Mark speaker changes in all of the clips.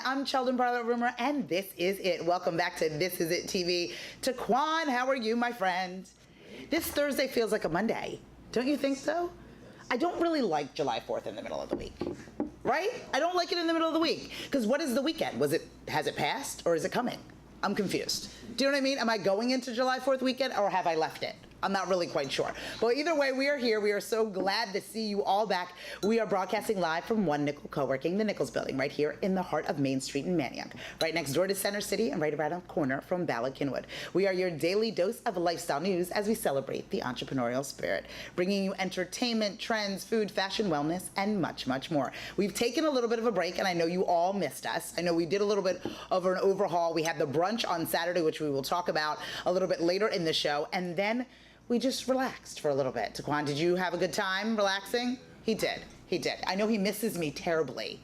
Speaker 1: I'm Cheldin, Barlatt, Rumer, and this is it. Welcome back to This Is It TV. Taquan, how are you, my friend? This Thursday feels like a Monday. Don't you think so? I don't really like July 4th in the middle of the week, right? I don't like it in the middle of the week, because what is the weekend? Has it passed, or is it coming? I'm confused. Do you know what I mean? Am I going into July 4th weekend, or have I left it? I'm not really quite sure. But either way, we are here. We are so glad to see you all back. We are broadcasting live from One Nickel Co-working, the Nichols building, right here in the heart of Main Street in Manayunk, right next door to Center City and right around the corner from Barlatt Kinwood. We are your daily dose of lifestyle news as we celebrate the entrepreneurial spirit, bringing you entertainment, trends, food, fashion, wellness, and much, much more. We've taken a little bit of a break, and I know you all missed us. I know we did a little bit of an overhaul. We had the brunch on Saturday, which we will talk about a little bit later in the show, and then we just relaxed for a little bit. Taquan, did you have a good time relaxing? He did. He did. I know he misses me terribly,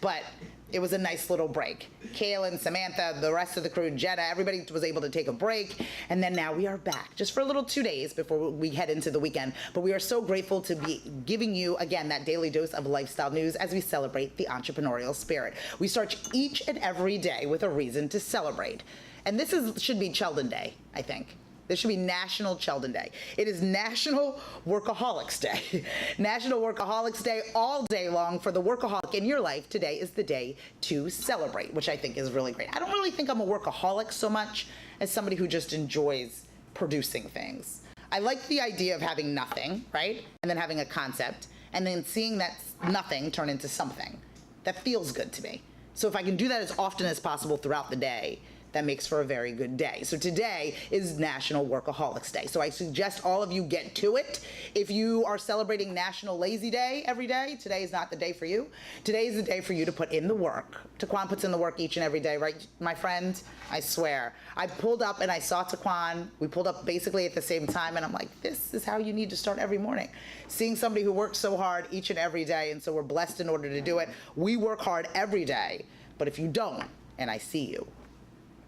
Speaker 1: but it was a nice little break. Kaylin, Samantha, the rest of the crew, Jenna, everybody was able to take a break, and then now we are back just for a little 2 days before we head into the weekend. But we are so grateful to be giving you, again, that daily dose of lifestyle news as we celebrate the entrepreneurial spirit. We start each and every day with a reason to celebrate. And this should be Cheldin Day, I think. This should be National Cheldin Day. It is National Workaholics Day. National Workaholics Day all day long for the workaholic in your life. Today is the day to celebrate, which I think is really great. I don't really think I'm a workaholic so much as somebody who just enjoys producing things. I like the idea of having nothing, right? And then having a concept, and then seeing that nothing turn into something. That feels good to me. So if I can do that as often as possible throughout the day, that makes for a very good day. So today is National Workaholics Day. So I suggest all of you get to it. If you are celebrating National Lazy Day every day, today is not the day for you. Today is the day for you to put in the work. Taquan puts in the work each and every day, right, my friend? I swear. I pulled up and I saw Taquan. We pulled up basically at the same time, and I'm like, this is how you need to start every morning. Seeing somebody who works so hard each and every day, and so we're blessed in order to do it. We work hard every day, but if you don't, and I see you,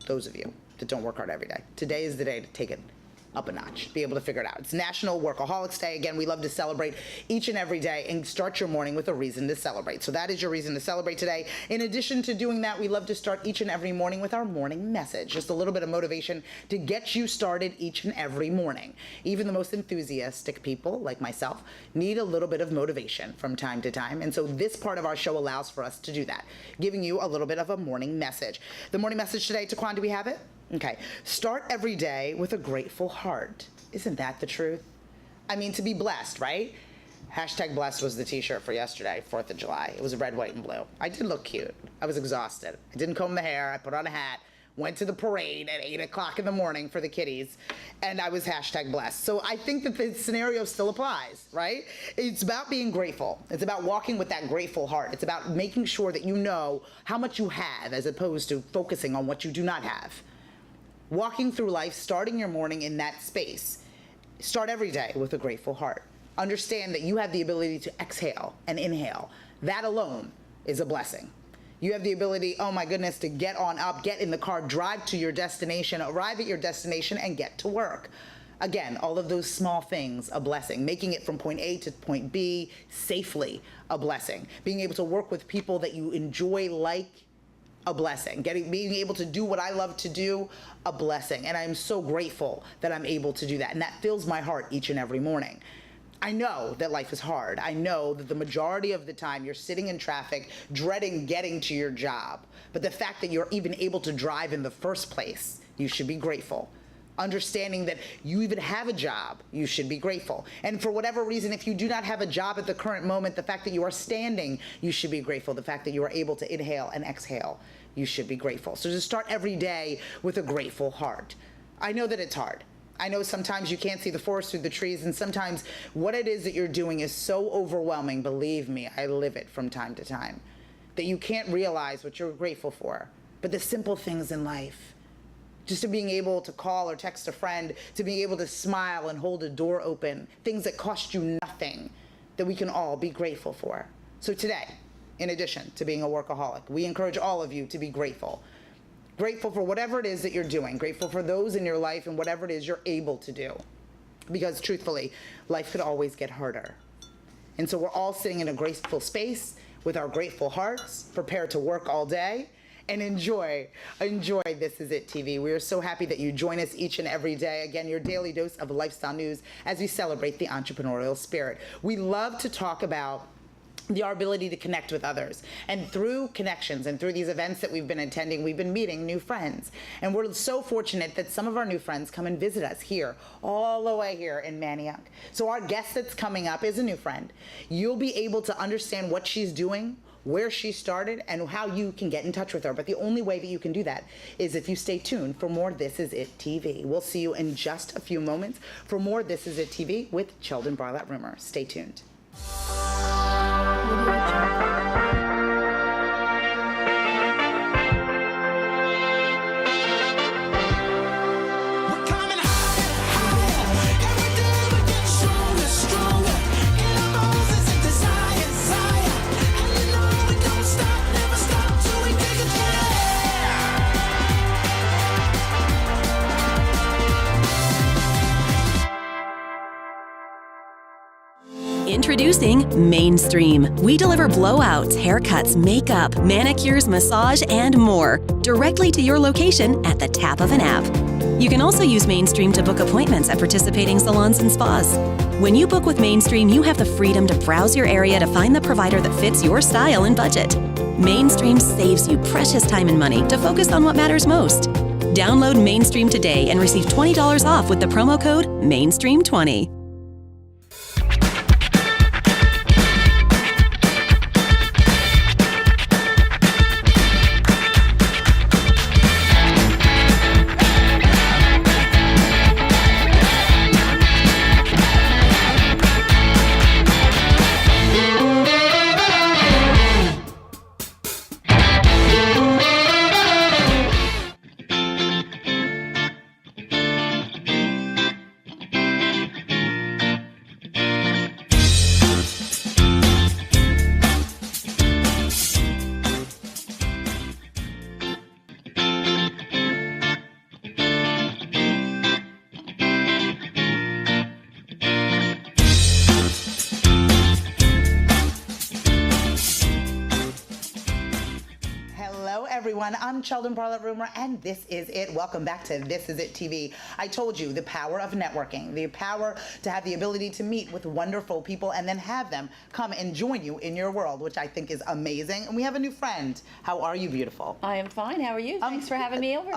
Speaker 1: those of you that don't work hard every day, today is the day to take it up a notch, be able to figure it out. It's National Workaholics Day. Again, we love to celebrate each and every day and start your morning with a reason to celebrate. So that is your reason to celebrate today. In addition to doing that, we love to start each and every morning with our morning message, just a little bit of motivation to get you started each and every morning. Even the most enthusiastic people like myself need a little bit of motivation from time to time. And so this part of our show allows for us to do that, giving you a little bit of a morning message. The morning message today, Taquan, do we have it? Okay. Start every day with a grateful heart. Isn't that the truth? I mean, to be blessed, right? Hashtag blessed was the t-shirt for yesterday, 4th of July. It was red, white, and blue. I did look cute. I was exhausted. I didn't comb the hair. I put on a hat. Went to the parade at 8 o'clock in the morning for the kiddies, and I was hashtag blessed. So I think that the scenario still applies, right? It's about being grateful. It's about walking with that grateful heart. It's about making sure that you know how much you have as opposed to focusing on what you do not have. Walking through life, starting your morning in that space. Start every day with a grateful heart. Understand that you have the ability to exhale and inhale. That alone is a blessing. You have the ability, oh my goodness, to get on up, get in the car, drive to your destination, arrive at your destination, and get to work. Again, all of those small things, a blessing. Making it from point A to point B safely, a blessing. Being able to work with people that you enjoy, like, a blessing. Being able to do what I love to do, a blessing. And I'm so grateful that I'm able to do that. And that fills my heart each and every morning. I know that life is hard. I know that the majority of the time you're sitting in traffic, dreading getting to your job. But the fact that you're even able to drive in the first place, you should be grateful. Understanding that you even have a job, you should be grateful. And for whatever reason, if you do not have a job at the current moment, the fact that you are standing, you should be grateful. The fact that you are able to inhale and exhale, you should be grateful. So just start every day with a grateful heart. I know that it's hard. I know sometimes you can't see the forest through the trees, and sometimes what it is that you're doing is so overwhelming. Believe me, I live it from time to time, that you can't realize what you're grateful for. But the simple things in life, just to being able to call or text a friend, to being able to smile and hold a door open, things that cost you nothing, that we can all be grateful for. So today, in addition to being a workaholic, we encourage all of you to be grateful. Grateful for whatever it is that you're doing. Grateful for those in your life and whatever it is you're able to do. Because truthfully, life could always get harder. And so we're all sitting in a grateful space with our grateful hearts, prepared to work all day, and enjoy This Is It TV. We are so happy that you join us each and every day. Again, your daily dose of lifestyle news as we celebrate the entrepreneurial spirit. We love to talk about our ability to connect with others. And through connections and through these events that we've been attending, we've been meeting new friends. And we're so fortunate that some of our new friends come and visit us here, all the way here in Manayunk. So our guest that's coming up is a new friend. You'll be able to understand what she's doing, where she started, and how you can get in touch with her. But the only way that you can do that is if you stay tuned for more This Is It TV. We'll see you in just a few moments for more This Is It TV with Cheldin, Barlatt, Rumer. Stay tuned.
Speaker 2: Introducing Mainstream. We deliver blowouts, haircuts, makeup, manicures, massage, and more directly to your location at the tap of an app. You can also use Mainstream to book appointments at participating salons and spas. When you book with Mainstream, you have the freedom to browse your area to find the provider that fits your style and budget. Mainstream saves you precious time and money to focus on what matters most. Download Mainstream today and receive $20 off with the promo code MAINSTREAM20.
Speaker 1: Everyone, I'm Cheldin, Barlatt, Rumer, and this is it. Welcome back to This Is It TV. I told you the power of networking, the power to have the ability to meet with wonderful people and then have them come and join you in your world, which I think is amazing. And we have a new friend. How are you, beautiful?
Speaker 3: I am fine. How are you? Thanks for having me over.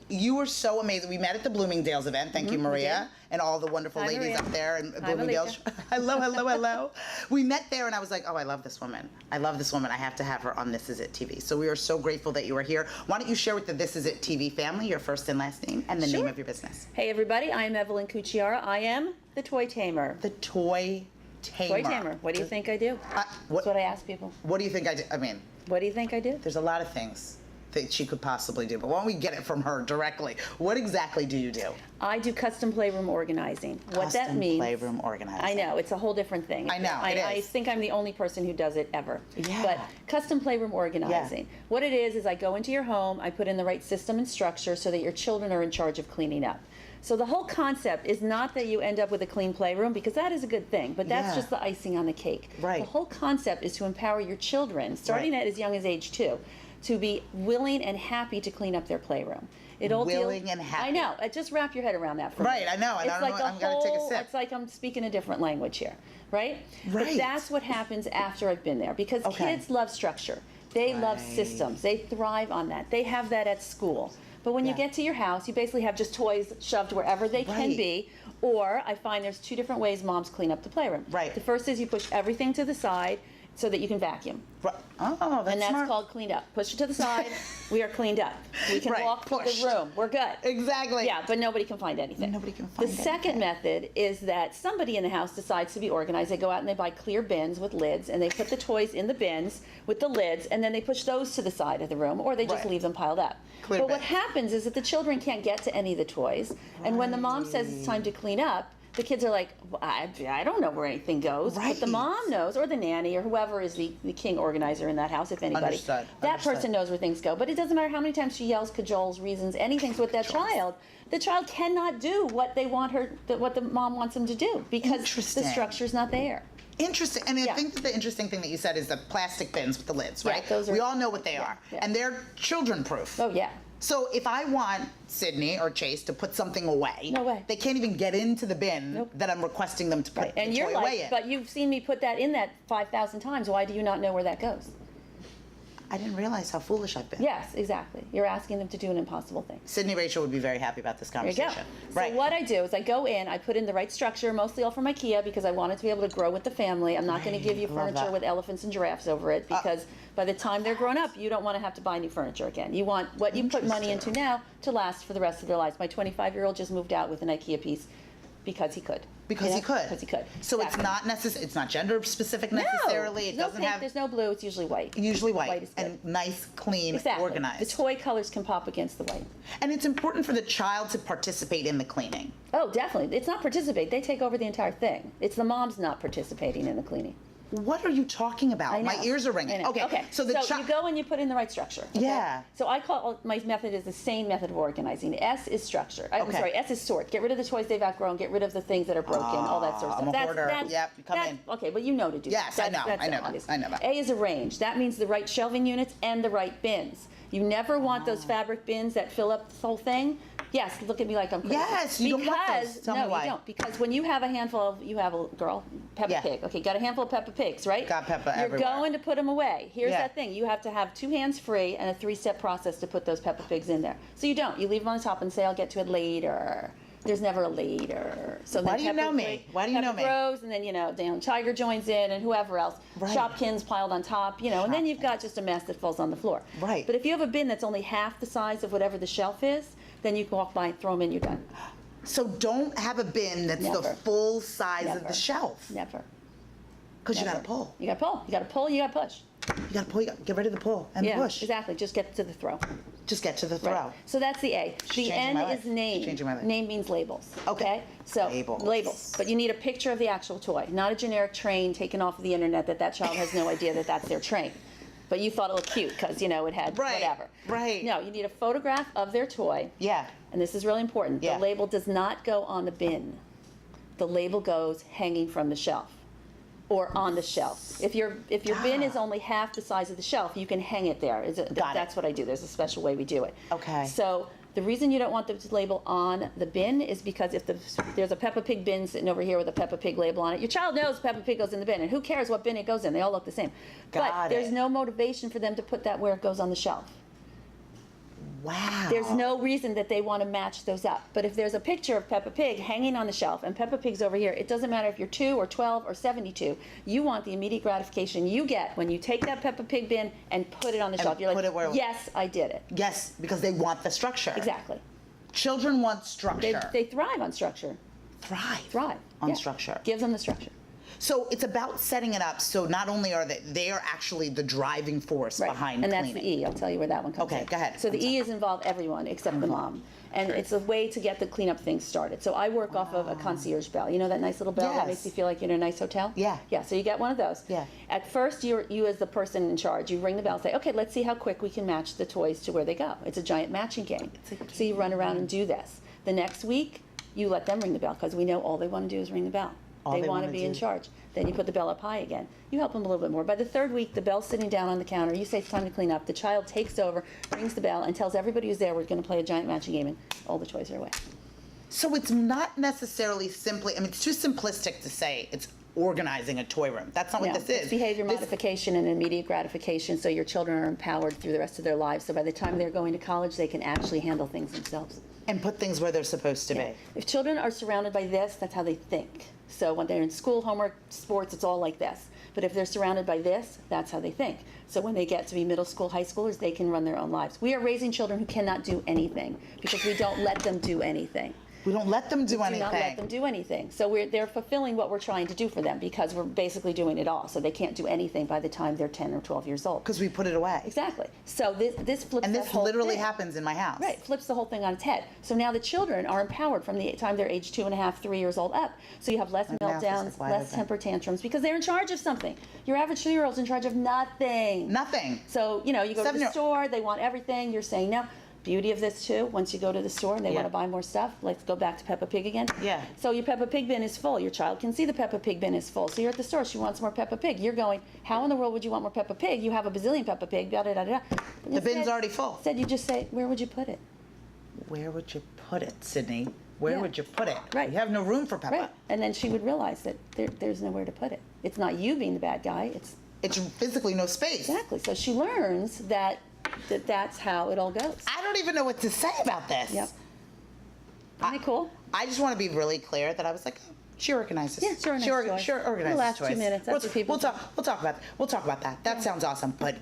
Speaker 1: You were so amazing. We met at the Bloomingdale's event. Thank you, Maria, and all the wonderful ladies
Speaker 3: Maria.
Speaker 1: up there in Bloomingdale's. Hello, hello, hello. We met there, and I was like, oh, I love this woman. I love this woman. I have to have her on This Is It TV. So we are so grateful that you are here. Why don't you share with the This Is It TV family your first and last name and the name of your business?
Speaker 3: Hey, everybody. I am Evelyn Cucciara. I am the Toy Tamer.
Speaker 1: The Toy Tamer.
Speaker 3: Toy Tamer. What do you think I do? That's what I ask people.
Speaker 1: What do you think I do? I mean,
Speaker 3: what do you think I do?
Speaker 1: There's a lot of things that she could possibly do, but why don't we get it from her directly? What exactly do you do?
Speaker 3: I do custom playroom organizing. What that means.
Speaker 1: Custom playroom organizing.
Speaker 3: I know, it's a whole different thing.
Speaker 1: I know,
Speaker 3: I think I'm the only person who does it ever.
Speaker 1: Yeah.
Speaker 3: But custom playroom organizing.
Speaker 1: Yeah.
Speaker 3: What it is I go into your home, I put in the right system and structure so that your children are in charge of cleaning up. So the whole concept is not that you end up with a clean playroom, because that is a good thing, but that's just the icing on the cake.
Speaker 1: Right.
Speaker 3: The whole concept is to empower your children, starting at as young as age 2, to be willing and happy to clean up their playroom. It all
Speaker 1: willing and happy.
Speaker 3: I know. Just wrap your head around that for me.
Speaker 1: Right, I know. And
Speaker 3: It's like
Speaker 1: I'm going to take a sip.
Speaker 3: It's like I'm speaking a different language here, right? But that's what happens after I've been there, because kids love structure. They love systems. They thrive on that. They have that at school. But when you get to your house, you basically have just toys shoved wherever they can be. Or I find there's 2 different ways moms clean up the playroom.
Speaker 1: Right.
Speaker 3: The first is you push everything to the side so that you can vacuum.
Speaker 1: Right. Oh, that's
Speaker 3: And that's
Speaker 1: smart.
Speaker 3: called cleaned up. Push it to the side. We are cleaned up. We can walk through the room. We're good.
Speaker 1: Exactly.
Speaker 3: Yeah, but nobody can find anything.
Speaker 1: Nobody can find
Speaker 3: The second method is that somebody in the house decides to be organized. They go out and they buy clear bins with lids, and they put the toys in the bins with the lids, and then they push those to the side of the room, or they just leave them piled up.
Speaker 1: Clear
Speaker 3: but
Speaker 1: bins.
Speaker 3: what happens is that the children can't get to any of the toys, and when the mom says it's time to clean up, the kids are like, well, I don't know where anything goes. But the mom knows, or the nanny, or whoever is the king organizer in that house, if anybody.
Speaker 1: Understood.
Speaker 3: That person knows where things go. But it doesn't matter how many times she yells, cajoles, reasons, anything with that child. The child cannot do what they want her, what the mom wants them to do, because the structure's not there.
Speaker 1: Interesting. And I think that the interesting thing that you said is the plastic bins with the lids, right?
Speaker 3: Yeah, those are,
Speaker 1: we all know what they are.
Speaker 3: Yeah.
Speaker 1: And they're children proof.
Speaker 3: Oh, yeah.
Speaker 1: So if I want Sydney or Chase to put something away,
Speaker 3: no way.
Speaker 1: They can't even get into the bin that I'm requesting them to put the toy away in.
Speaker 3: But you've seen me put that in that 5,000 times. Why do you not know where that goes?
Speaker 1: I didn't realize how foolish I've been.
Speaker 3: Yes, exactly. You're asking them to do an impossible thing.
Speaker 1: Sydney Rachel would be very happy about this conversation.
Speaker 3: There you go.
Speaker 1: Right.
Speaker 3: So what I do is I go in, I put in the right structure, mostly all from IKEA because I want it to be able to grow with the family. I'm not going to give you furniture with elephants and giraffes over it because by the time they're grown up, you don't want to have to buy new furniture again. You want what you put money into now to last for the rest of their lives. My 25-year-old just moved out with an IKEA piece because he could.
Speaker 1: Because he could.
Speaker 3: Because he could.
Speaker 1: So
Speaker 3: exactly.
Speaker 1: it's not it's not gender specific necessarily.
Speaker 3: No,
Speaker 1: It doesn't have.
Speaker 3: There's no blue. It's usually white.
Speaker 1: Usually white.
Speaker 3: White is good.
Speaker 1: And nice, clean,
Speaker 3: exactly.
Speaker 1: organized.
Speaker 3: The toy colors can pop against the white.
Speaker 1: And it's important for the child to participate in the cleaning.
Speaker 3: Oh, definitely. It's not participate. They take over the entire thing. It's the mom's not participating in the cleaning.
Speaker 1: What are you talking about?
Speaker 3: I know.
Speaker 1: My ears are ringing. Okay.
Speaker 3: So you go and you put in the right structure. Okay?
Speaker 1: Yeah.
Speaker 3: So I call my method is the same method of organizing. S is structure. I'm sorry. S is sort. Get rid of the toys they've outgrown. Get rid of the things that are broken. All that sort of stuff.
Speaker 1: I'm a hoarder. Yep. Come in.
Speaker 3: Okay, but you know to do.
Speaker 1: Yes,
Speaker 3: that.
Speaker 1: I know that.
Speaker 3: A is arrange. That means the right shelving units and the right bins. You never want those fabric bins that fill up the whole thing. Yes, look at me like I'm crazy.
Speaker 1: Yes, you don't want those. Tell me why.
Speaker 3: You don't. Because when you have a handful of, you have a girl, Peppa Pig. Okay, got a handful of Peppa Pigs, right?
Speaker 1: Got Peppa
Speaker 3: You're
Speaker 1: everywhere.
Speaker 3: going to put them away. Here's that thing. You have to have 2 hands free and a 3-step process to put those Peppa Pigs in there. So you don't. You leave them on the top and say, I'll get to it later. There's never a later. So
Speaker 1: why do you know me? Why do you know me?
Speaker 3: Grows, and then, Dan Tiger joins in and whoever else.
Speaker 1: Right.
Speaker 3: Shopkins piled on top, and then you've got just a mess that falls on the floor.
Speaker 1: Right.
Speaker 3: But if you have a bin that's only half the size of whatever the shelf is, then you can walk by and throw them in, you're done.
Speaker 1: So don't have a bin that's the full size of the shelf.
Speaker 3: Never.
Speaker 1: Because you got to pull.
Speaker 3: You got to pull. You got to pull. You got to push.
Speaker 1: You got to pull. You got to get rid of the pull and the push.
Speaker 3: Exactly. Just get to the throw.
Speaker 1: Just get to the throw.
Speaker 3: Right. So that's the A. The N is name.
Speaker 1: Changing my life.
Speaker 3: Name means labels. Okay. So
Speaker 1: labels.
Speaker 3: But you need a picture of the actual toy, not a generic train taken off of the internet that child has no idea that that's their train. But you thought it looked cute because, it had whatever.
Speaker 1: Right.
Speaker 3: No, you need a photograph of their toy.
Speaker 1: Yeah.
Speaker 3: And this is really important.
Speaker 1: Yeah.
Speaker 3: The label does not go on the bin. The label goes hanging from the shelf or on the shelf. If your bin is only half the size of the shelf, you can hang it there. That's what I do. There's a special way we do it.
Speaker 1: Okay.
Speaker 3: So the reason you don't want the label on the bin is because if there's a Peppa Pig bin sitting over here with a Peppa Pig label on it, your child knows Peppa Pig goes in the bin, and who cares what bin it goes in? They all look the same. But there's no motivation for them to put that where it goes on the shelf.
Speaker 1: Wow.
Speaker 3: There's no reason that they want to match those up. But if there's a picture of Peppa Pig hanging on the shelf and Peppa Pig's over here, it doesn't matter if you're 2 or 12 or 72. You want the immediate gratification you get when you take that Peppa Pig bin and put it on the shelf. You're like, yes, I did it.
Speaker 1: Yes, because they want the structure.
Speaker 3: Exactly.
Speaker 1: Children want structure.
Speaker 3: They thrive on structure.
Speaker 1: Thrive on structure.
Speaker 3: Give them the structure.
Speaker 1: So it's about setting it up so not only are they are actually the driving force behind
Speaker 3: and
Speaker 1: cleaning.
Speaker 3: That's the E. I'll tell you where that one comes in.
Speaker 1: Okay, go ahead.
Speaker 3: So the E is involve everyone except the mom. And it's a way to get the cleanup thing started. So I work off of a concierge bell. You know that nice little bell that makes you feel like you're in a nice hotel?
Speaker 1: Yeah.
Speaker 3: Yeah, so you get one of those.
Speaker 1: Yeah.
Speaker 3: At first, you as the person in charge, you ring the bell and say, okay, let's see how quick we can match the toys to where they go. It's a giant matching game. So you run around and do this. The next week, you let them ring the bell because we know all they want to do is ring the bell. They want to be in charge. Then you put the bell up high again. You help them a little bit more. By the 3rd week, the bell's sitting down on the counter. You say it's time to clean up. The child takes over, rings the bell, and tells everybody who's there we're going to play a giant matching game, and all the toys are away.
Speaker 1: So it's not necessarily simply, it's too simplistic to say it's organizing a toy room. That's not what this is.
Speaker 3: It's behavior modification and immediate gratification, so your children are empowered through the rest of their lives. So by the time they're going to college, they can actually handle things themselves.
Speaker 1: And put things where they're supposed to be.
Speaker 3: If children are surrounded by this, that's how they think. So when they're in school, homework, sports, it's all like this. But if they're surrounded by this, that's how they think. So when they get to be middle school, high schoolers, they can run their own lives. We are raising children who cannot do anything because we don't let them do anything.
Speaker 1: We don't let them do anything.
Speaker 3: We do not let them do anything. So they're fulfilling what we're trying to do for them because we're basically doing it all. So they can't do anything by the time they're 10 or 12 years old.
Speaker 1: Because we put it away.
Speaker 3: Exactly. So this flips
Speaker 1: and
Speaker 3: that
Speaker 1: this
Speaker 3: whole
Speaker 1: literally
Speaker 3: thing.
Speaker 1: happens in my house.
Speaker 3: Right. Flips the whole thing on its head. So now the children are empowered from the time they're age 2.5, 3 years old up. So you have less meltdowns, less temper tantrums because they're in charge of something. Your average 3-year-old's in charge of nothing.
Speaker 1: Nothing.
Speaker 3: So, you go to the store, they want everything. You're saying no. beauty of this too, once you go to the store and they
Speaker 1: Yeah.
Speaker 3: want to buy more stuff, let's go back to Peppa Pig again.
Speaker 1: Yeah.
Speaker 3: So your Peppa Pig bin is full. Your child can see the Peppa Pig bin is full. So you're at the store, she wants more Peppa Pig. You're going, how in the world would you want more Peppa Pig? You have a bazillion Peppa Pig, da da da da.
Speaker 1: The bin's already full.
Speaker 3: Instead, you just say, where would you put it?
Speaker 1: Where would you put it, Sydney? Where
Speaker 3: Yeah.
Speaker 1: would you put it?
Speaker 3: Right.
Speaker 1: You have no room for Peppa.
Speaker 3: Right. And then she would realize that there's nowhere to put it. It's not you being the bad guy.
Speaker 1: It's physically no space.
Speaker 3: Exactly. So she learns that's how it all goes.
Speaker 1: I don't even know what to say about this.
Speaker 3: Yep. Isn't it cool?
Speaker 1: I just want to be really clear that I was like, she organizes.
Speaker 3: Yeah, she organizes toys.
Speaker 1: She organizes
Speaker 3: The last 2
Speaker 1: toys.
Speaker 3: minutes, that's what people
Speaker 1: We'll talk about that. That sounds awesome. But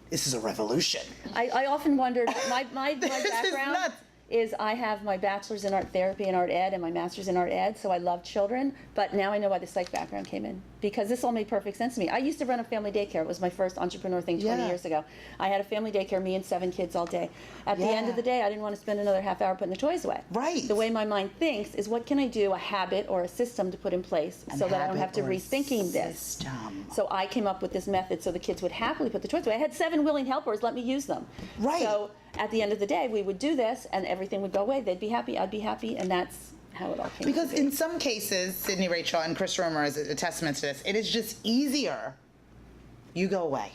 Speaker 1: this is a revolution.
Speaker 3: I often wondered, my
Speaker 1: This is
Speaker 3: background
Speaker 1: nuts.
Speaker 3: is I have my bachelor's in art therapy and art ed and my master's in art ed, so I love children, but now I know why the psych background came in, because this all made perfect sense to me. I used to run a family daycare. It was my first entrepreneur thing 20
Speaker 1: Yeah.
Speaker 3: years ago. I had a family daycare, me and 7 kids all day. At the end
Speaker 1: Yeah.
Speaker 3: of the day, I didn't want to spend another half hour putting the toys away.
Speaker 1: Right.
Speaker 3: The way my mind thinks is, what can I do, a habit or a system to put in place so that I don't have to rethinking this.
Speaker 1: System.
Speaker 3: So I came up with this method so the kids would happily put the toys away. I had 7 willing helpers let me use them.
Speaker 1: Right.
Speaker 3: So at the end of the day, we would do this and everything would go away. They'd be happy, I'd be happy, and that's how it all came
Speaker 1: Because
Speaker 3: to be.
Speaker 1: in some cases, Sydney, Rachel, and Chris Rumer is a testament to this, it is just easier. You go away.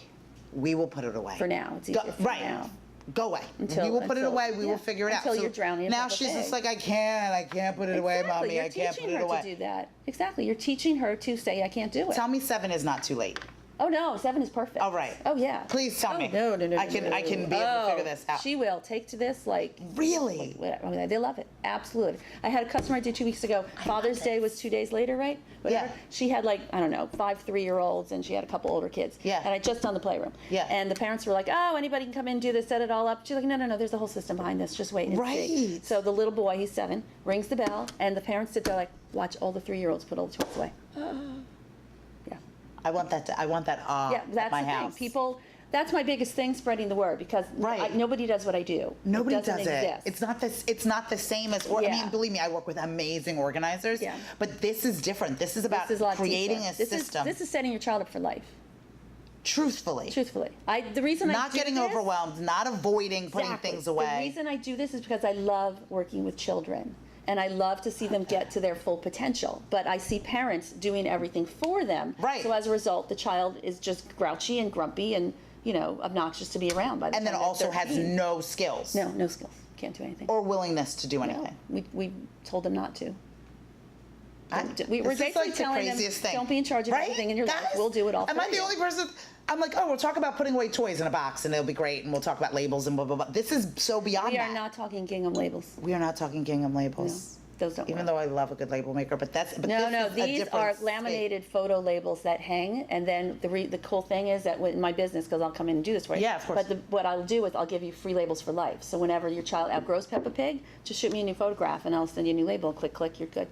Speaker 1: We will put it away.
Speaker 3: For now, it's easier for
Speaker 1: right.
Speaker 3: now.
Speaker 1: Go away.
Speaker 3: Until-
Speaker 1: we will put it
Speaker 3: until-
Speaker 1: away. We
Speaker 3: yeah,
Speaker 1: will figure it out.
Speaker 3: until you're drowning in
Speaker 1: Now
Speaker 3: Peppa
Speaker 1: she's just
Speaker 3: Pig.
Speaker 1: like, I can't put it away,
Speaker 3: Exactly.
Speaker 1: mommy.
Speaker 3: You're
Speaker 1: I can't put
Speaker 3: teaching
Speaker 1: it
Speaker 3: her
Speaker 1: away.
Speaker 3: to do that. Exactly. You're teaching her to say, I can't do it.
Speaker 1: Tell me 7 is not too late.
Speaker 3: Oh no, 7 is perfect.
Speaker 1: All right.
Speaker 3: Oh yeah.
Speaker 1: Please tell
Speaker 3: Oh,
Speaker 1: me.
Speaker 3: No.
Speaker 1: I can be able to figure this out.
Speaker 3: She will take to this like.
Speaker 1: Really?
Speaker 3: I mean, they love it. Absolutely. I had a customer I did 2 weeks ago. Father's Day was 2 days later, right? Whatever.
Speaker 1: Yeah.
Speaker 3: She had like, I don't know, 5 3-year-olds, and she had a couple older kids.
Speaker 1: Yeah.
Speaker 3: And I just done the playroom.
Speaker 1: Yeah.
Speaker 3: And the parents were like, oh, anybody can come in and do this, set it all up. She's like, no, there's a whole system behind this. Just wait and see.
Speaker 1: Right.
Speaker 3: So the little boy, he's 7, rings the bell, and the parents sit there like, watch all the 3-year-olds put all the toys away. Yeah.
Speaker 1: I want that.
Speaker 3: Yeah,
Speaker 1: at
Speaker 3: that's
Speaker 1: my
Speaker 3: the
Speaker 1: house.
Speaker 3: thing. People, that's my biggest thing, spreading the word, because
Speaker 1: Right.
Speaker 3: nobody does what I do.
Speaker 1: Nobody
Speaker 3: doesn't
Speaker 1: does it.
Speaker 3: exist.
Speaker 1: It's not this. It's not the same as. I
Speaker 3: Yeah.
Speaker 1: mean, believe me, I work with amazing organizers.
Speaker 3: Yeah.
Speaker 1: But this is different. This is about
Speaker 3: This is a lot
Speaker 1: creating
Speaker 3: deeper.
Speaker 1: a system.
Speaker 3: This is setting your child up for life.
Speaker 1: Truthfully.
Speaker 3: Truthfully, the reason I
Speaker 1: Not
Speaker 3: do
Speaker 1: getting
Speaker 3: this,
Speaker 1: overwhelmed. Not avoiding putting
Speaker 3: Exactly.
Speaker 1: things away.
Speaker 3: The reason I do this is because I love working with children. And I love to see them get to their full potential. But I see parents doing everything for them.
Speaker 1: Right.
Speaker 3: So as a result, the child is just grouchy and grumpy and, obnoxious to be around by the
Speaker 1: and then
Speaker 3: time they're
Speaker 1: also has
Speaker 3: 13.
Speaker 1: no skills.
Speaker 3: No skills. Can't do anything.
Speaker 1: Or willingness to do
Speaker 3: No,
Speaker 1: anything.
Speaker 3: we told them not to. We're
Speaker 1: This is
Speaker 3: basically
Speaker 1: like the
Speaker 3: telling them,
Speaker 1: craziest thing.
Speaker 3: don't be in charge of
Speaker 1: Right?
Speaker 3: everything in your life.
Speaker 1: Guys,
Speaker 3: We'll do it all
Speaker 1: Am
Speaker 3: for
Speaker 1: I the
Speaker 3: you.
Speaker 1: only person? I'm like, oh, we'll talk about putting away toys in a box and it'll be great and we'll talk about labels and blah, blah, blah. This is so beyond
Speaker 3: We
Speaker 1: that.
Speaker 3: are not talking gingham labels.
Speaker 1: We are not talking gingham labels.
Speaker 3: Those don't
Speaker 1: Even
Speaker 3: work.
Speaker 1: though I love a good label maker, but this
Speaker 3: No,
Speaker 1: is a
Speaker 3: these
Speaker 1: different
Speaker 3: are
Speaker 1: state.
Speaker 3: laminated photo labels that hang, and then the cool thing is that in my business, because I'll come in and do this for you.
Speaker 1: Yeah, of course.
Speaker 3: But what I'll do is I'll give you free labels for life. So whenever your child outgrows Peppa Pig, just shoot me a new photograph, and I'll send you a new label. Click, click, you're good.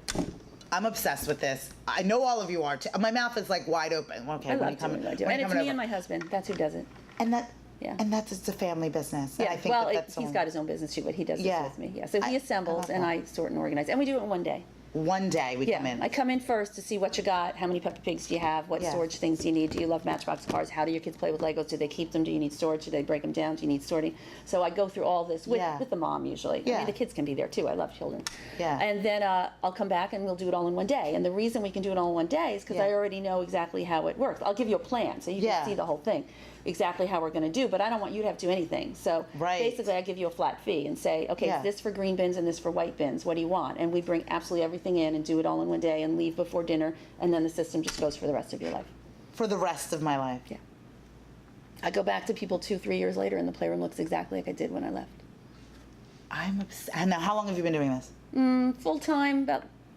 Speaker 1: I'm obsessed with this. I know all of you are too. My mouth is like wide open. Okay,
Speaker 3: I
Speaker 1: when you
Speaker 3: love
Speaker 1: come,
Speaker 3: doing what I do.
Speaker 1: when
Speaker 3: And
Speaker 1: you
Speaker 3: it's
Speaker 1: coming
Speaker 3: me and
Speaker 1: over.
Speaker 3: my husband. That's who does it.
Speaker 1: And that.
Speaker 3: Yeah.
Speaker 1: And that's it's a family business. And
Speaker 3: Yeah,
Speaker 1: I think
Speaker 3: well,
Speaker 1: that's
Speaker 3: he's
Speaker 1: so-
Speaker 3: got his own business too, but he does
Speaker 1: Yeah.
Speaker 3: this with me. Yeah, so he
Speaker 1: I
Speaker 3: assembles,
Speaker 1: love
Speaker 3: and
Speaker 1: that.
Speaker 3: I sort and organize, and we do it in one day.
Speaker 1: One day we
Speaker 3: Yeah,
Speaker 1: come in.
Speaker 3: I come in first to see what you got, how many Peppa Pigs do you have, what
Speaker 1: Yeah.
Speaker 3: storage things do you need, do you love Matchbox cars, how do your kids play with Legos, do they keep them, do you need storage, do they break them down, do you need sorting? So I go through all this with,
Speaker 1: Yeah.
Speaker 3: with the mom usually. I
Speaker 1: Yeah.
Speaker 3: mean, the kids can be there too, I love children.
Speaker 1: Yeah.
Speaker 3: And then I'll come back and we'll do it all in one day. And the reason we can do it all in one day is because
Speaker 1: Yeah.
Speaker 3: I already know exactly how it works. I'll give you a plan so you
Speaker 1: Yeah.
Speaker 3: can see the whole thing, exactly how we're going to do, but I don't want you to have to do anything. So
Speaker 1: Right.
Speaker 3: basically I give you a flat fee and say, okay,
Speaker 1: Yeah.
Speaker 3: it's this for green bins and this for white bins. What do you want? And we bring absolutely everything in and do it all in one day and leave before dinner, and then the system just goes for the rest of your life.
Speaker 1: For the rest of my life.
Speaker 3: Yeah. I go back to people 2-3 years later and the playroom looks exactly like I did when I left.
Speaker 1: I'm obsessed. And now, how long have you been doing this?
Speaker 3: Full time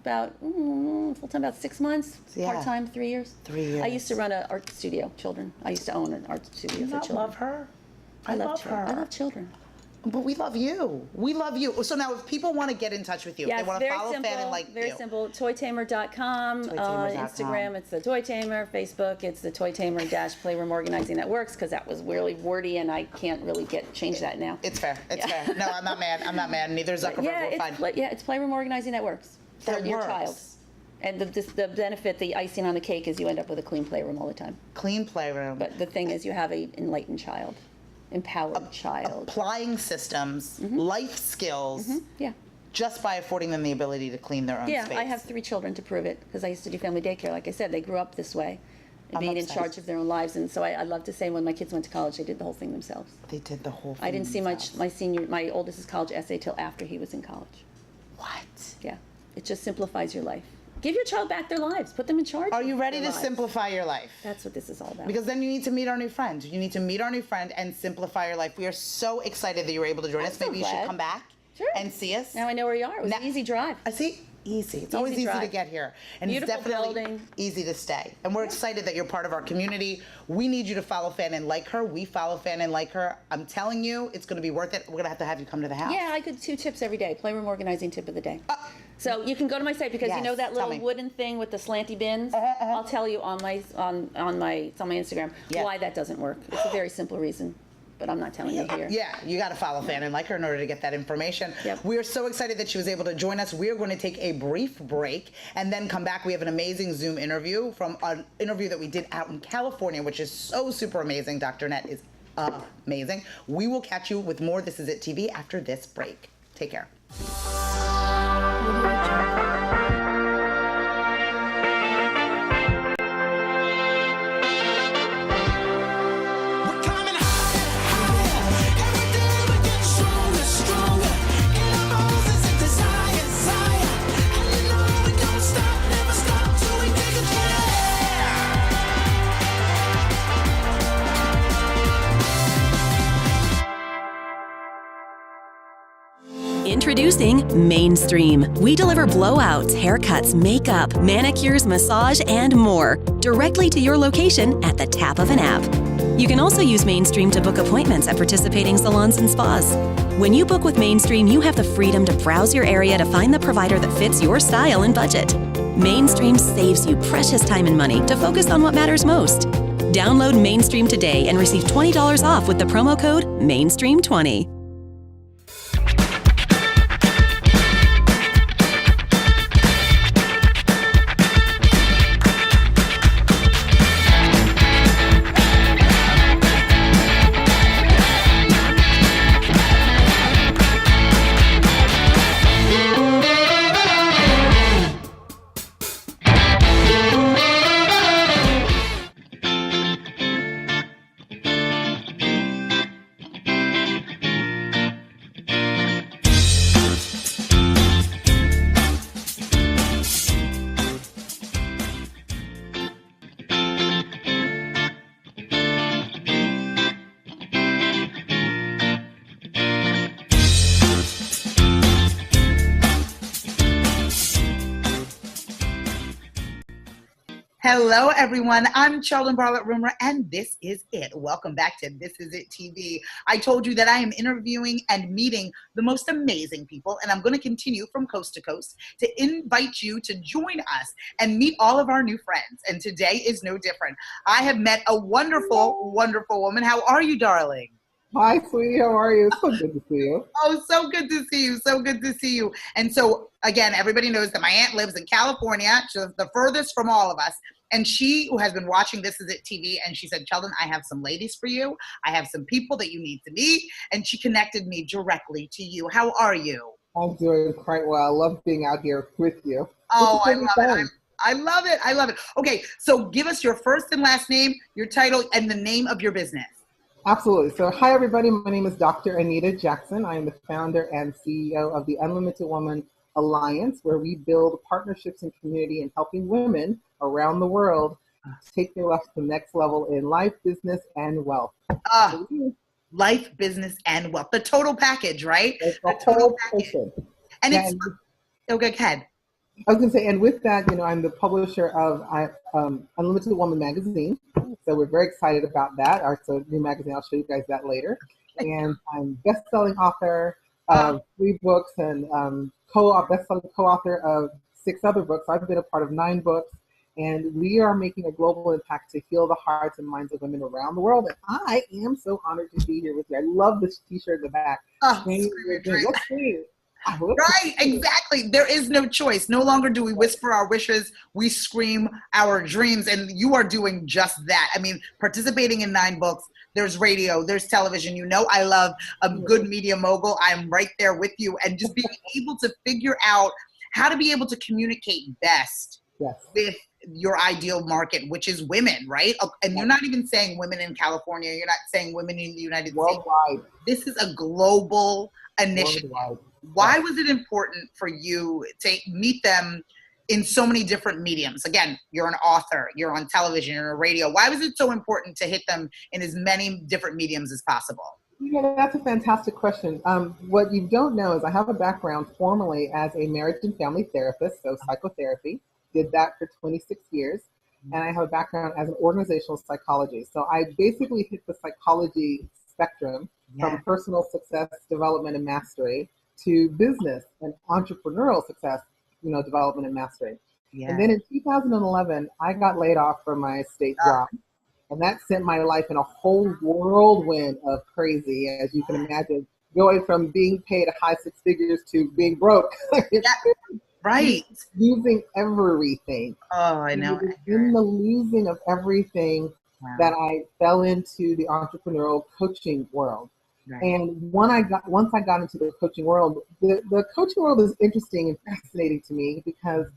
Speaker 3: about 6 months.
Speaker 1: Yeah.
Speaker 3: Part time 3 years.
Speaker 1: 3 years.
Speaker 3: I used to run an art studio, children. I used to own an art studio
Speaker 1: Do you
Speaker 3: for
Speaker 1: not
Speaker 3: children.
Speaker 1: love her?
Speaker 3: I love
Speaker 1: her.
Speaker 3: children. I love children.
Speaker 1: But we love you. We love you. So now, if people want to get in touch with you,
Speaker 3: Yeah,
Speaker 1: if they
Speaker 3: it's
Speaker 1: want to
Speaker 3: very
Speaker 1: follow
Speaker 3: simple.
Speaker 1: Fannin like
Speaker 3: very
Speaker 1: you,
Speaker 3: simple. Toytamer.com.
Speaker 1: Toytamer.com.
Speaker 3: Instagram, it's the Toy Tamer. Facebook, it's the Toy Tamer Playroom Organizing That Works, because that was really wordy and I can't really change that now.
Speaker 1: it's fair. It's
Speaker 3: Yeah.
Speaker 1: fair. No, I'm not mad. I'm not mad. Neither is Zuckerberg.
Speaker 3: Yeah,
Speaker 1: We're fine.
Speaker 3: it's Playroom Organizing That Works for
Speaker 1: That
Speaker 3: your
Speaker 1: works.
Speaker 3: child. And the benefit, the icing on the cake, is you end up with a clean playroom all the time.
Speaker 1: Clean playroom.
Speaker 3: But the thing is, you have an enlightened child empowered child.
Speaker 1: Applying systems, life skills,
Speaker 3: Yeah.
Speaker 1: just by affording them the ability to clean their own
Speaker 3: Yeah,
Speaker 1: space.
Speaker 3: I have 3 children to prove it because I used to do family daycare. Like I said, they grew up this way, and being in
Speaker 1: obsessed.
Speaker 3: charge of their own lives. And so I love to say when my kids went to college, they did the whole thing themselves.
Speaker 1: They did the whole thing.
Speaker 3: I didn't see
Speaker 1: themselves.
Speaker 3: my oldest's college essay till after he was in college.
Speaker 1: What?
Speaker 3: Yeah, it just simplifies your life. Give your child back their lives. Put them in charge.
Speaker 1: Are you
Speaker 3: of
Speaker 1: ready
Speaker 3: their
Speaker 1: to
Speaker 3: lives.
Speaker 1: simplify your life?
Speaker 3: That's what this is all about.
Speaker 1: Because then you need to meet our new friend. You need to meet our new friend and simplify your life. We are so excited that you were able to join us.
Speaker 3: so
Speaker 1: Maybe you should
Speaker 3: glad.
Speaker 1: come back
Speaker 3: Sure.
Speaker 1: and see us.
Speaker 3: Now I know where you are. It was
Speaker 1: Now-
Speaker 3: an easy drive.
Speaker 1: I see. Easy. It's always easy to
Speaker 3: drive.
Speaker 1: get here. And
Speaker 3: Beautiful
Speaker 1: it's definitely
Speaker 3: building.
Speaker 1: easy to stay. And we're excited that you're part of our community. We need you to follow Fan and like her. We follow Fan and like her. I'm telling you, it's going to be worth it. We're going to have you come to the house.
Speaker 3: Yeah, I could 2 tips every day. Playroom organizing tip of the day. So you can go to my site because you know
Speaker 1: Yes,
Speaker 3: that
Speaker 1: tell
Speaker 3: little
Speaker 1: me.
Speaker 3: wooden thing with the slanty bins. I'll tell you on my it's on my Instagram why that doesn't work. It's a very simple reason, but I'm not telling you here.
Speaker 1: Yeah, you got to follow Fan and like her in order to get that information.
Speaker 3: Yep.
Speaker 1: We are so excited that she was able to join us. We are going to take a brief break and then come back. We have an amazing Zoom interview from an interview that we did out in California, which is so super amazing. Dr. Net is amazing. We will catch you with more This Is It TV after this break. Take care.
Speaker 4: We're coming higher, every day we're getting stronger, stronger. In our bones is a desire, and you know we don't stop, never stop till we take a
Speaker 2: Introducing Mainstream. We deliver blowouts, haircuts, makeup, manicures, massage, and more directly to your location at the tap of an app. You can also use Mainstream to book appointments at participating salons and spas. When you book with Mainstream, you have the freedom to browse your area to find the provider that fits your style and budget. Mainstream saves you precious time and money to focus on what matters most. Download Mainstream today and receive $20 off with the promo code MAINSTREAM20.
Speaker 1: Hello, everyone. I'm Cheldin, Barlatt, Rumer, and this is it. Welcome back to This Is It TV. I told you that I am interviewing and meeting the most amazing people, and I'm going to continue from coast to coast to invite you to join us and meet all of our new friends. And today is no different. I have met a wonderful, wonderful woman. How are you, darling?
Speaker 5: Hi, sweetie. How are you? So good to see you.
Speaker 1: Oh, so good to see you. So good to see you. And so, again, everybody knows that my aunt lives in California. She's the furthest from all of us. And she has been watching This Is It TV, and she said, Cheldin, I have some ladies for you. I have some people that you need to meet. And she connected me directly to you. How are you?
Speaker 5: I'm doing quite well. I love being out here with you.
Speaker 1: Oh, I
Speaker 5: This is
Speaker 1: love
Speaker 5: fun.
Speaker 1: it. I love it. I love it. Okay, so give us your first and last name, your title, and the name of your business.
Speaker 5: Absolutely. So, hi, everybody. My name is Dr. Anita Jackson. I am the founder and CEO of the Unlimited Woman Alliance, where we build partnerships and community and helping women around the world take their life to the next level in life, business, and wealth.
Speaker 1: Life, business, and wealth. The total package, right?
Speaker 5: It's
Speaker 1: The
Speaker 5: a whole person.
Speaker 1: And
Speaker 5: Yeah,
Speaker 1: it's, okay, go ahead.
Speaker 5: I was going to say, and with that, I'm the publisher of Unlimited Woman magazine. So we're very excited about that. Our new magazine, I'll show you guys that later. And I'm best-selling author of 3 books and best-selling co-author of 6 other books. I've been a part of 9 books. And we are making a global impact to heal the hearts and minds of women around the world. And I am so honored to be here with you. I love this t-shirt in the back.
Speaker 1: Oh,
Speaker 5: Let's see.
Speaker 1: Right, exactly. There is no choice. No longer do we whisper our wishes, we scream our dreams, and you are doing just that. I mean, participating in 9 books, there's radio, there's television. You know, I love a good media mogul. I'm right there with you. And just being able to figure out how to be able to communicate best with your ideal market, which is women, right? And you're not even saying women in California. You're not saying women in the United States. This is a global initiative. Why was it important for you to meet them in so many different mediums? Again, you're an author, you're on television, you're on radio. Why was it so important to hit them in as many different mediums as possible?
Speaker 5: Yeah, that's a fantastic question. What you don't know is I have a background formally as a marriage and family therapist, so psychotherapy. Did that for 26 years. And I have a background as an organizational psychologist. So I basically hit the psychology spectrum from personal success, development, and mastery to business and entrepreneurial success, development and mastery. And then in 2011, I got laid off from my state job. And that sent my life in a whole whirlwind of crazy, as you can imagine, going from being paid high six figures to being broke.
Speaker 1: Right.
Speaker 5: Losing everything.
Speaker 1: Oh, I know.
Speaker 5: In the losing of everything that I fell into the entrepreneurial coaching world. And once I got into the coaching world, the coaching world is interesting and fascinating to me because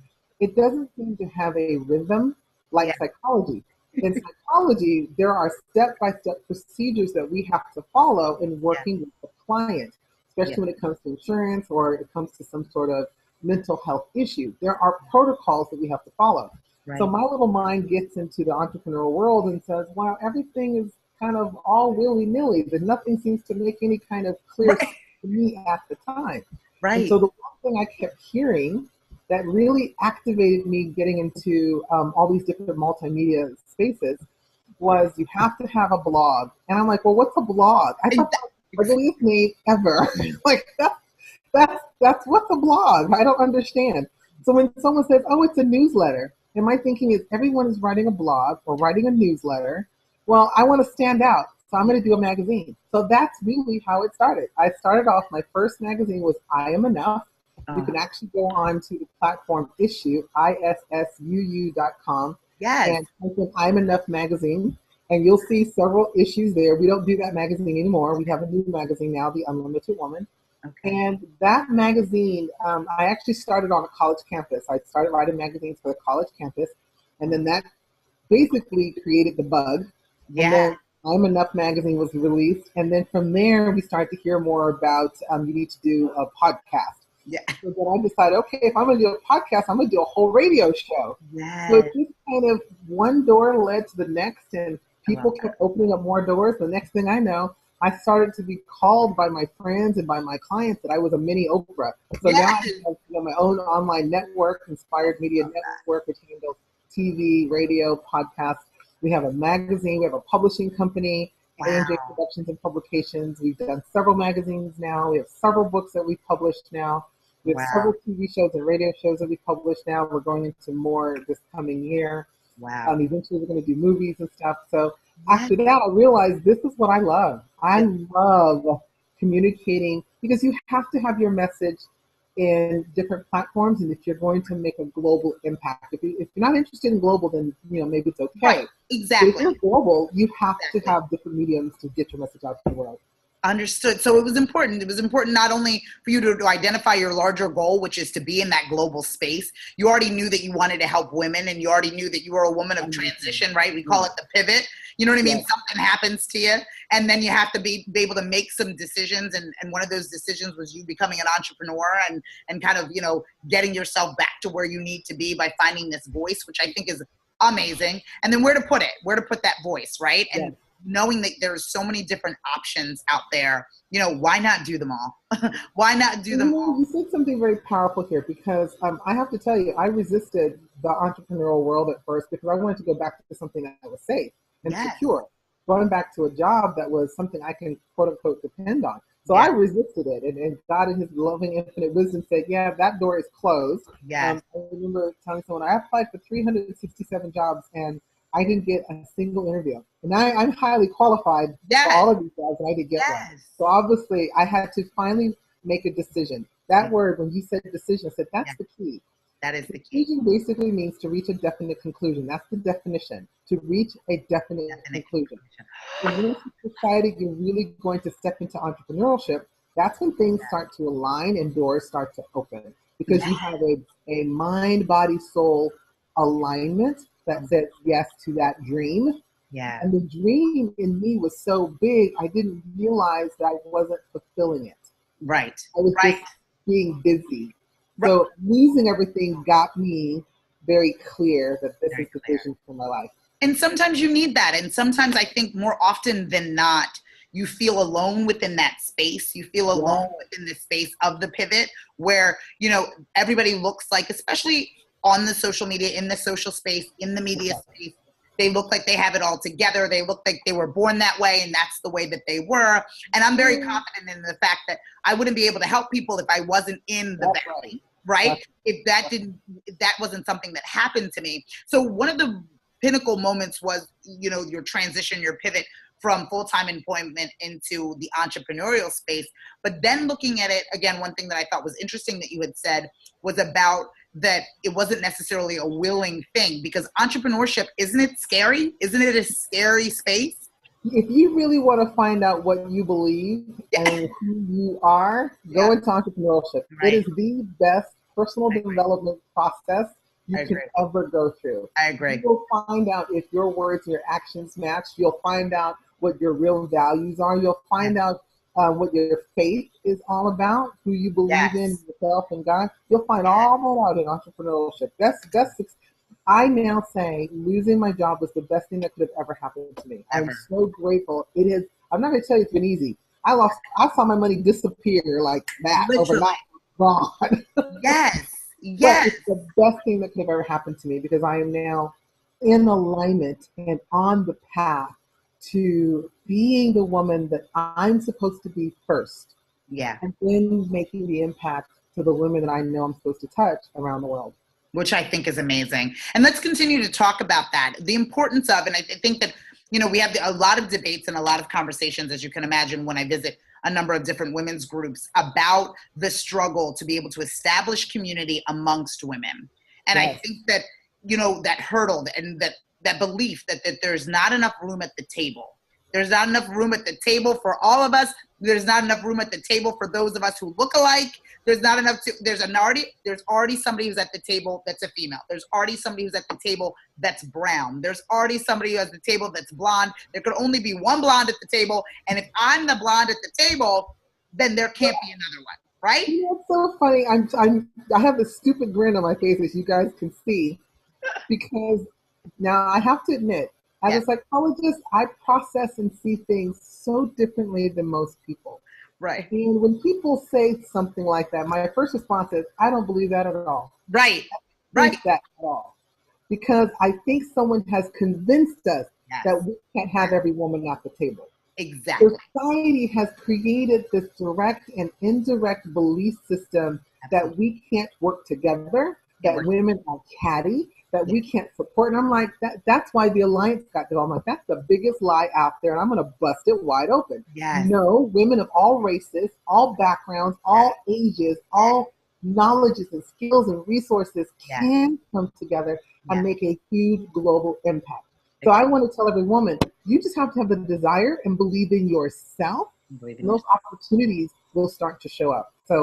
Speaker 5: it doesn't seem to have a rhythm like psychology. In psychology, there are step-by-step procedures that we have to follow in working with the client, especially when it comes to insurance or it comes to some sort of mental health issue. There are protocols that we have to follow. So my little mind gets into the entrepreneurial world and says, wow, everything is kind of all willy-nilly. That nothing seems to make any kind of clear sense to me at the time. And so the one thing I kept hearing that really activated me getting into all these different multimedia spaces was you have to have a blog. And I'm like, well, what's a blog? I thought that was the ugliest name ever. Like, that's what's a blog? I don't understand. So when someone says, oh, it's a newsletter, and my thinking is everyone is writing a blog or writing a newsletter. Well, I want to stand out, so I'm going to do a magazine. So that's really how it started. I started off, my first magazine was I Am Enough. You can actually go on to the platform issue, issuu.com, and type in I'm Enough magazine, and you'll see several issues there. We don't do that magazine anymore. We have a new magazine now, The Unlimited Woman. And that magazine, I actually started on a college campus. I started writing magazines for the college campus, and then that basically created the bug. And then I'm Enough magazine was released, and then from there we started to hear more about you need to do a podcast. So then I decided, okay, if I'm going to do a podcast, I'm going to do a whole radio show. So just kind of one door led to the next, and people kept opening up more doors. The next thing I know, I started to be called by my friends and by my clients that I was a mini Oprah. So now I have my own online network, Inspired Media Network, which handles TV, radio, podcasts. We have a magazine. We have a publishing company, A&J Productions and Publications. We've done several magazines now. We have several books that we've published now. We have several TV shows and radio shows that we publish now. We're going into more this coming year. Eventually we're going to do movies and stuff. So after that, I realized this is what I love. I love communicating because you have to have your message in different platforms. And if you're going to make a global impact, if you're not interested in global, then maybe it's okay.
Speaker 1: Exactly.
Speaker 5: If you're global, you have to have different mediums to get your message out to the world.
Speaker 1: Understood. So it was important. It was important not only for you to identify your larger goal, which is to be in that global space. You already knew that you wanted to help women, and you already knew that you were a woman of transition, right? We call it the pivot. You know what I mean? Something happens to you, and then you have to be able to make some decisions. And one of those decisions was you becoming an entrepreneur and kind of, getting yourself back to where you need to be by finding this voice, which I think is amazing. And then where to put that voice, right? And knowing that there's so many different options out there, why not do them all? Why not do them all?
Speaker 5: You said something very powerful here because I have to tell you, I resisted the entrepreneurial world at first because I wanted to go back to something that was safe and secure. Going back to a job that was something I can quote unquote depend on. So I resisted it, and God in his loving infinite wisdom said, that door is closed. I remember telling someone I applied for 367 jobs and I didn't get a single interview. And I'm highly qualified for all of these jobs, and I didn't get one. So obviously I had to finally make a decision. That word, when you said decision, I said, that's the key.
Speaker 1: That is the key.
Speaker 5: Conclusion basically means to reach a definite conclusion. That's the definition. To reach a definite conclusion. And once you decided you're really going to step into entrepreneurship, that's when things start to align and doors start to open, because you have a mind, body, soul alignment that says yes to that dream.
Speaker 1: Yeah.
Speaker 5: And the dream in me was so big, I didn't realize that I wasn't fulfilling it.
Speaker 1: Right.
Speaker 5: I was just being busy. So losing everything got me very clear that this is the vision for my life.
Speaker 1: And sometimes you need that. And sometimes I think more often than not, you feel alone within that space. You feel alone within the space of the pivot where, you know, everybody looks like, especially on the social media, in the social space, in the media space, they look like they have it all together. They look like they were born that way and that's the way that they were. And I'm very confident in the fact that I wouldn't be able to help people if I wasn't in the valley, right? If that wasn't something that happened to me. So one of the pinnacle moments was, you know, your transition, your pivot from full-time employment into the entrepreneurial space. But then looking at it, again, one thing that I thought was interesting that you had said was about that it wasn't necessarily a willing thing, because entrepreneurship, isn't it scary? Isn't it a scary space?
Speaker 5: If you really want to find out what you believe and who you are, go into entrepreneurship. It is the best personal development process you can ever go through.
Speaker 1: I agree.
Speaker 5: You'll find out if your words and your actions match. You'll find out what your real values are. You'll find out what your faith is all about, who you believe in, yourself and God. You'll find all that out in entrepreneurship. I now say losing my job was the best thing that could have ever happened to me. I'm so grateful. It is. I'm not going to tell you it's been easy. I saw my money disappear like that overnight. Gone.
Speaker 1: Yes.
Speaker 5: But it's the best thing that could have ever happened to me, because I am now in alignment and on the path to being the woman that I'm supposed to be first.
Speaker 1: Yeah.
Speaker 5: And then making the impact to the women that I know I'm supposed to touch around the world.
Speaker 1: Which I think is amazing. And let's continue to talk about that. The importance of, and I think that, you know, we have a lot of debates and a lot of conversations, as you can imagine, when I visit a number of different women's groups about the struggle to be able to establish community amongst women. And I think that, you know, that hurdle and that belief that there's not enough room at the table. There's not enough room at the table for all of us. There's not enough room at the table for those of us who look alike. There's not enough there's already somebody who's at the table that's a female. There's already somebody who's at the table that's brown. There's already somebody who has the table that's blonde. There could only be one blonde at the table. And if I'm the blonde at the table, then there can't be another one, right?
Speaker 5: You know, it's so funny. I have this stupid grin on my face, as you guys can see, because now I have to admit, as a psychologist, I process and see things so differently than most people.
Speaker 1: Right.
Speaker 5: And when people say something like that, my first response is, I don't believe that at all.
Speaker 1: Right.
Speaker 5: I don't think that at all. Because I think someone has convinced us that we can't have every woman at the table.
Speaker 1: Exactly.
Speaker 5: Society has created this direct and indirect belief system that we can't work together, that women are catty, that we can't support. And I'm like, that's why the alliance got developed. I'm like, that's the biggest lie out there, and I'm going to bust it wide open.
Speaker 1: Yes.
Speaker 5: No, women of all races, all backgrounds, all ages, all knowledges and skills and resources can come together and make a huge global impact. So I want to tell every woman, you just have to have the desire and believe in yourself, and those opportunities will start to show up. So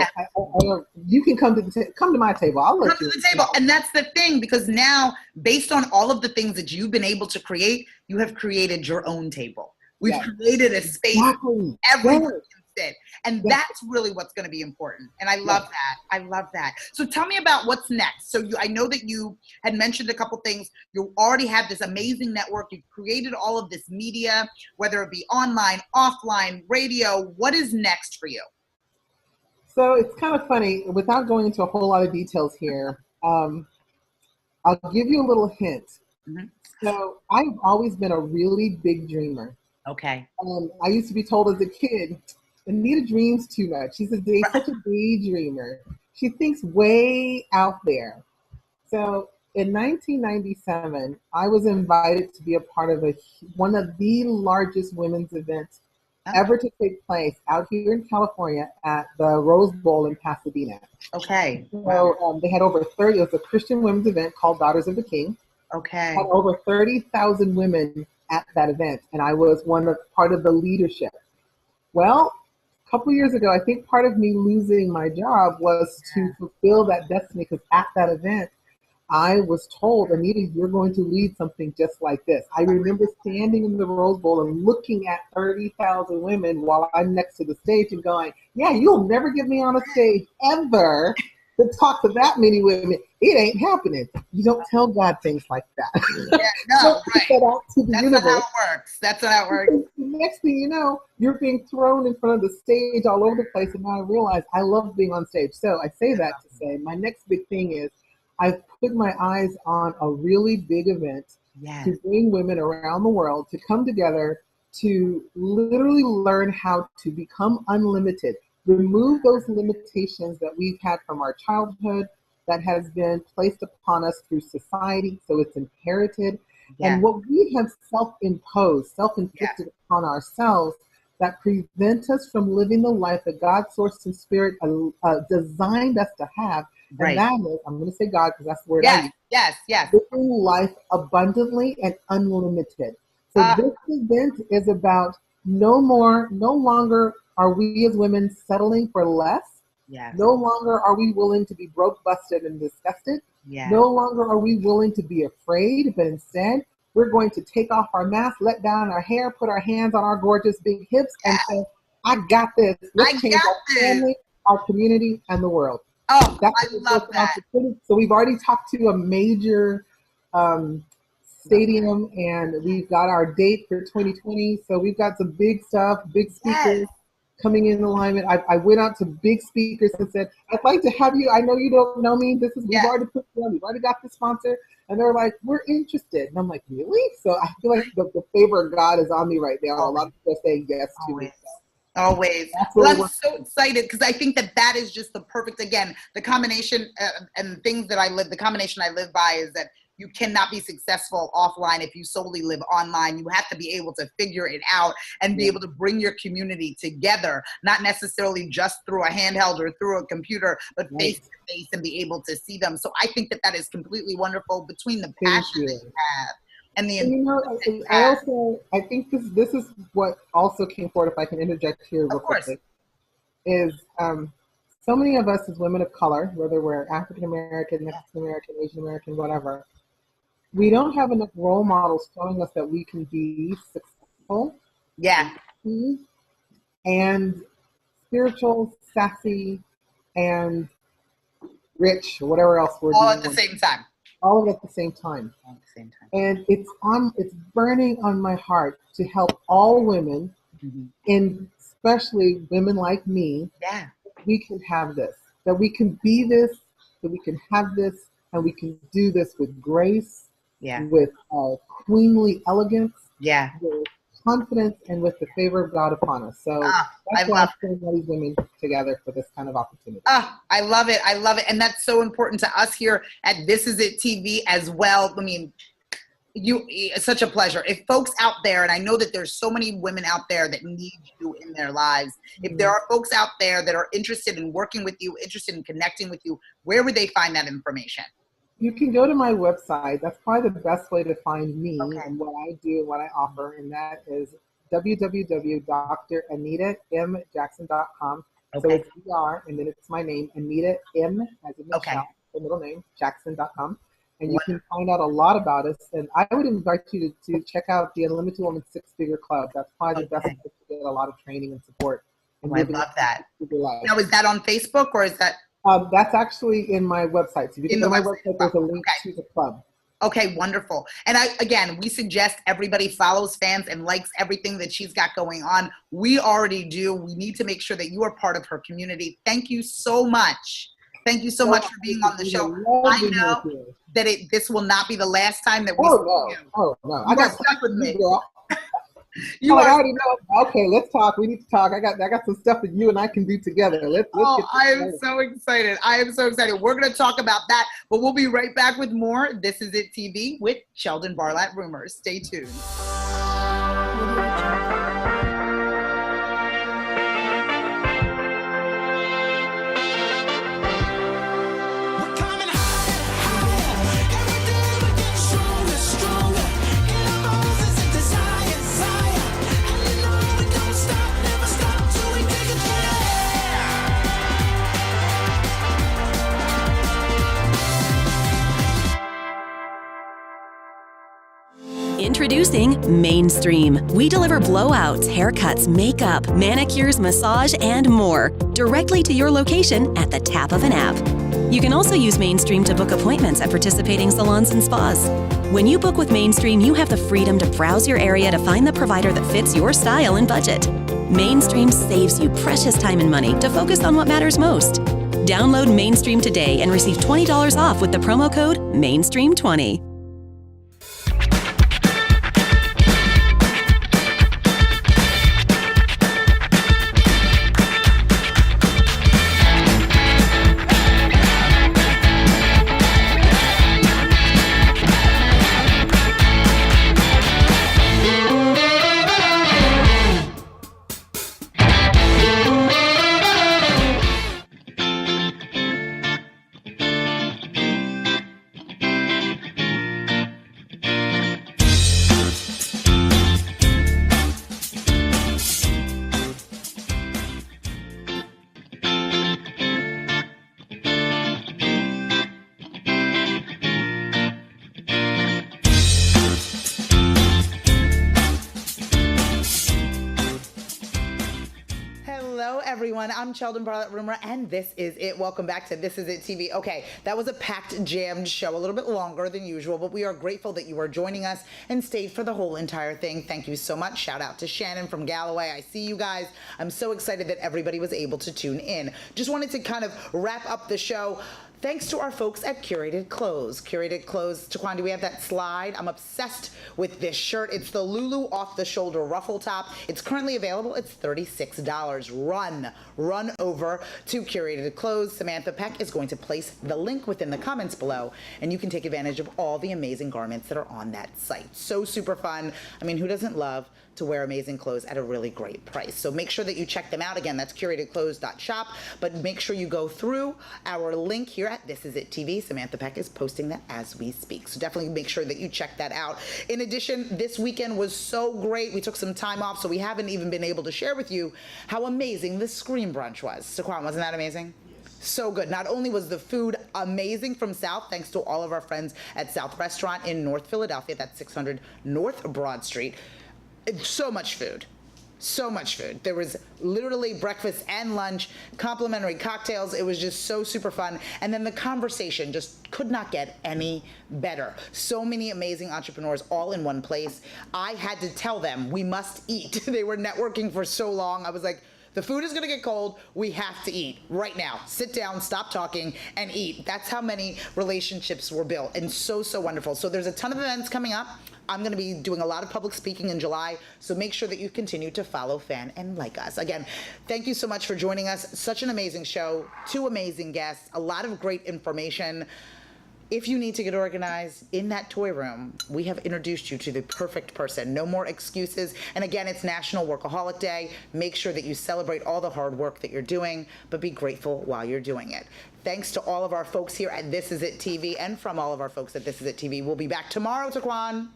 Speaker 5: you can come to my table. I'll let you
Speaker 1: come to the table. And that's the thing, because now, based on all of the things that you've been able to create, you have created your own table. We've created a space everyone can sit. And that's really what's going to be important. And I love that. I love that. So tell me about what's next. So I know that you had mentioned a couple things. You already have this amazing network. You've created all of this media, whether it be online, offline, radio. What is next for you?
Speaker 5: So it's kind of funny, without going into a whole lot of details here, I'll give you a little hint. Mm-hmm. So I've always been a really big dreamer.
Speaker 1: Okay.
Speaker 5: I used to be told as a kid, Anita dreams too much. She's such a daydreamer. She thinks way out there. So in 1997, I was invited to be a part of one of the largest women's events ever to take place out here in California at the Rose Bowl in Pasadena.
Speaker 1: Okay.
Speaker 5: So they had over 30, it was a Christian women's event called Daughters of the King.
Speaker 1: Okay.
Speaker 5: Had over 30,000 women at that event, and I was part of the leadership. Well, a couple years ago, I think part of me losing my job was to fulfill that destiny, because at that event, I was told, Anita, you're going to lead something just like this. I remember standing in the Rose Bowl and looking at 30,000 women while I'm next to the stage and going, yeah, you'll never get me on a stage ever to talk to that many women. It ain't happening. You don't tell God things like that.
Speaker 1: Yeah, no, right.
Speaker 5: That out to the
Speaker 1: That's
Speaker 5: universe.
Speaker 1: not how it works. That's not how it works.
Speaker 5: The next thing you know, you're being thrown in front of the stage all over the place, and now I realize I love being on stage. So I say that to say my next big thing is I've put my eyes on a really big event to bring women around the world to come together to literally learn how to become unlimited, remove those limitations that we've had from our childhood that has been placed upon us through society, so it's inherited, and what we have self-imposed, self-inflicted upon ourselves that prevent us from living the life that God, source, and spirit designed us to have. And that is, I'm going to say God because that's the word I use.
Speaker 1: Yes.
Speaker 5: Living life abundantly and unlimited. So this event is about no longer are we as women settling for less. No longer are we willing to be broke, busted, and disgusted. No longer are we willing to be afraid, but instead we're going to take off our mask, let down our hair, put our hands on our gorgeous big hips, and say, I got this. Let's change our family, our community, and the world.
Speaker 1: Oh, I love that.
Speaker 5: So we've already talked to a major stadium, and we've got our date for 2020. So we've got some big stuff, big speakers coming in alignment. I went out to big speakers and said, I'd like to have you. I know you don't know me. We've already put together. We've already got the sponsor. And they're like, we're interested. And I'm like, really? So I feel like the favor of God is on me right now. A lot of people are saying yes to me.
Speaker 1: Always. Well, I'm so excited because I think that is just the perfect, again, the combination and things that the combination I live by is that you cannot be successful offline if you solely live online. You have to be able to figure it out and be able to bring your community together, not necessarily just through a handheld or through a computer, but face to face and be able to see them. So I think that is completely wonderful between the passion that you have. And
Speaker 5: I think this is what also came forward, if I can interject here real quickly, is so many of us as women of color, whether we're African American, Mexican American, Asian American, whatever, we don't have enough role models showing us that we can be successful, and spiritual, sassy, and rich, or whatever else we're doing.
Speaker 1: All at the same time.
Speaker 5: All at the same time. And it's burning on my heart to help all women, and especially women like me, we can have this, that we can be this, that we can have this, and we can do this with grace, with queenly elegance, with confidence, and with the favor of God upon us. So that's why I'm putting all these women together for this kind of opportunity.
Speaker 1: I love it. I love it. And that's so important to us here at This Is It TV as well. I mean, it's such a pleasure. If folks out there, and I know that there's so many women out there that need you in their lives, if there are folks out there that are interested in working with you, interested in connecting with you, where would they find that information?
Speaker 5: You can go to my website. That's probably the best way to find me and what I do and what I offer, and that is www.dranitaMJackson.com. So it's DR, and then it's my name, Anita M, as in Michelle, the middle name, Jackson.com. And you can find out a lot about us. And I would invite you to check out the Unlimited Woman Six-Figure Club. That's probably the best place to get a lot of training and support. And
Speaker 1: I love that. Now, is that on Facebook or is that?
Speaker 5: That's actually in my website. So if you go to my website, there's a link to the club.
Speaker 1: Okay, wonderful. And we suggest everybody follows, fans, and likes everything that she's got going on. We already do. We need to make sure that you are part of her community. Thank you so much. Thank you so much for being on the show. I know that this will not be the last time that we see you.
Speaker 5: Oh, no.
Speaker 1: I got stuck with me.
Speaker 5: I already know. Okay, let's talk. We need to talk. I got some stuff that you and I can do together. Let's
Speaker 1: I am so excited. I am so excited. We're going to talk about that, but we'll be right back with more. This Is It TV with Cheldin, Barlatt, Rumer. Stay tuned.
Speaker 2: Introducing Mainstream. We deliver blowouts, haircuts, makeup, manicures, massage, and more directly to your location at the tap of an app. You can also use Mainstream to book appointments at participating salons and spas. When you book with Mainstream, you have the freedom to browse your area to find the provider that fits your style and budget. Mainstream saves you precious time and money to focus on what matters most. Download Mainstream today and receive $20 off with the promo code MAINSTREAM20.
Speaker 1: Everyone, I'm Cheldin, Barlatt, Rumer, and this is it. Welcome back to This Is It TV. Okay, that was a packed, jammed show, a little bit longer than usual, but we are grateful that you are joining us and stayed for the whole entire thing. Thank you so much. Shout out to Shannon from Galloway. I see you guys. I'm so excited that everybody was able to tune in. Just wanted to kind of wrap up the show. Thanks to our folks at Curated Clothes. Curated Clothes, Taquan, do we have that slide? I'm obsessed with this shirt. It's the Lulu off-the-shoulder ruffle top. It's currently available. It's $36. Run over to Curated Clothes. Samantha Peck is going to place the link within the comments below, and you can take advantage of all the amazing garments that are on that site. So super fun. I mean, who doesn't love to wear amazing clothes at a really great price? So make sure that you check them out. Again, that's curatedclothes.shop, but make sure you go through our link here at This Is It TV. Samantha Peck is posting that as we speak. So definitely make sure that you check that out. In addition, this weekend was so great. We took some time off, so we haven't even been able to share with you how amazing the Scream Brunch was. Saquon, wasn't that amazing? So good. Not only was the food amazing from South, thanks to all of our friends at South Restaurant in North Philadelphia, that's 600 North Broad Street. So much food. So much food. There was literally breakfast and lunch, complimentary cocktails. It was just so super fun. And then the conversation just could not get any better. So many amazing entrepreneurs all in one place. I had to tell them we must eat. They were networking for so long. I was like, the food is gonna get cold. We have to eat right now. Sit down, stop talking, and eat. That's how many relationships were built, and so wonderful. So there's a ton of events coming up. I'm gonna be doing a lot of public speaking in July, so make sure that you continue to follow, fan, and like us. Again, thank you so much for joining us. Such an amazing show, 2 amazing guests, a lot of great information. If you need to get organized in that toy room, we have introduced you to the perfect person. No more excuses. And again, it's National Workaholic Day. Make sure that you celebrate all the hard work that you're doing, but be grateful while you're doing it. Thanks to all of our folks here at This Is It TV, and from all of our folks at This Is It TV. We'll be back tomorrow, Taquan.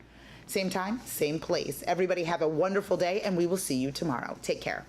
Speaker 1: Same time, same place. Everybody have a wonderful day, and we will see you tomorrow. Take care.